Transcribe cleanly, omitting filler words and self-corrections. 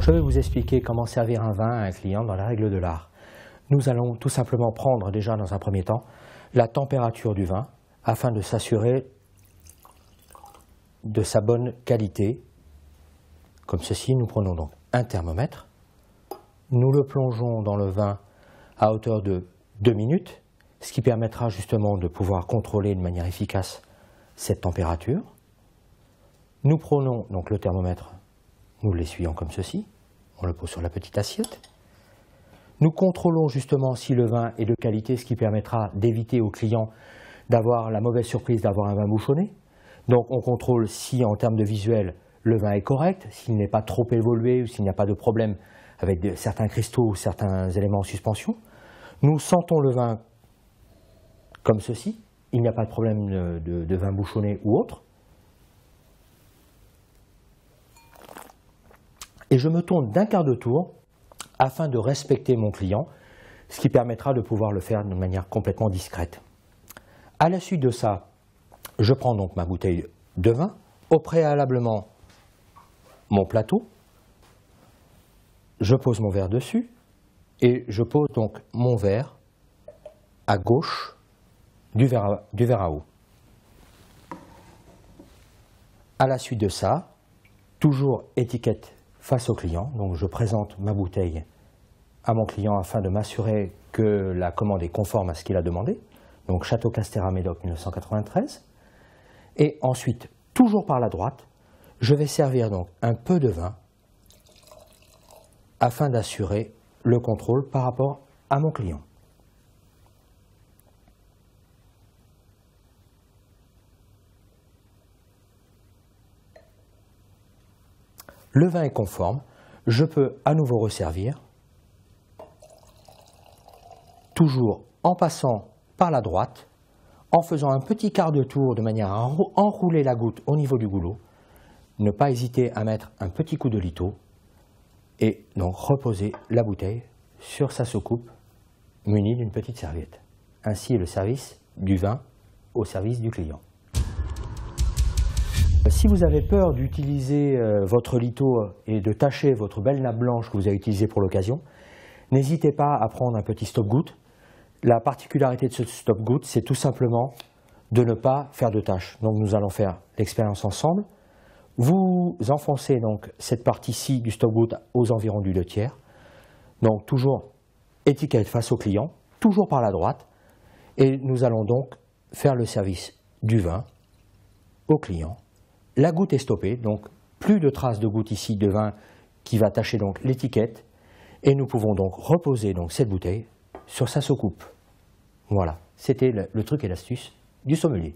Je vais vous expliquer comment servir un vin à un client dans la règle de l'art. Nous allons tout simplement prendre déjà dans un premier temps la température du vin afin de s'assurer de sa bonne qualité. Comme ceci, nous prenons donc un thermomètre, nous le plongeons dans le vin à hauteur de 2 minutes, ce qui permettra justement de pouvoir contrôler de manière efficace cette température. Nous prenons donc le thermomètre, nous l'essuyons comme ceci, on le pose sur la petite assiette. Nous contrôlons justement si le vin est de qualité, ce qui permettra d'éviter au client d'avoir la mauvaise surprise d'avoir un vin bouchonné. Donc on contrôle si en termes de visuel le vin est correct, s'il n'est pas trop évolué ou s'il n'y a pas de problème avec certains cristaux ou certains éléments en suspension. Nous sentons le vin comme ceci, il n'y a pas de problème de vin bouchonné ou autre. Et je me tourne d'un quart de tour afin de respecter mon client, ce qui permettra de pouvoir le faire de manière complètement discrète. À la suite de ça, je prends donc ma bouteille de vin, au préalablement mon plateau, je pose mon verre dessus et je pose donc mon verre à gauche du verre à eau. À la suite de ça, toujours étiquette face au client, donc je présente ma bouteille à mon client afin de m'assurer que la commande est conforme à ce qu'il a demandé, donc Château Castera Médoc 1993, et ensuite, toujours par la droite, je vais servir donc un peu de vin afin d'assurer le contrôle par rapport à mon client. Le vin est conforme, je peux à nouveau resservir, toujours en passant par la droite, en faisant un petit quart de tour de manière à enrouler la goutte au niveau du goulot, ne pas hésiter à mettre un petit coup de litho et donc reposer la bouteille sur sa soucoupe munie d'une petite serviette. Ainsi est le service du vin au service du client. Si vous avez peur d'utiliser votre litho et de tacher votre belle nappe blanche que vous avez utilisée pour l'occasion, n'hésitez pas à prendre un petit stop-goutte. La particularité de ce stop-goutte, c'est tout simplement de ne pas faire de taches. Donc nous allons faire l'expérience ensemble. Vous enfoncez donc cette partie-ci du stop-goutte aux environs du 2/3. Donc toujours étiquette face au client, toujours par la droite. Et nous allons donc faire le service du vin au client. La goutte est stoppée, donc plus de traces de goutte ici de vin qui va tacher donc l'étiquette. Et nous pouvons donc reposer donc cette bouteille sur sa soucoupe. Voilà, c'était le truc et l'astuce du sommelier.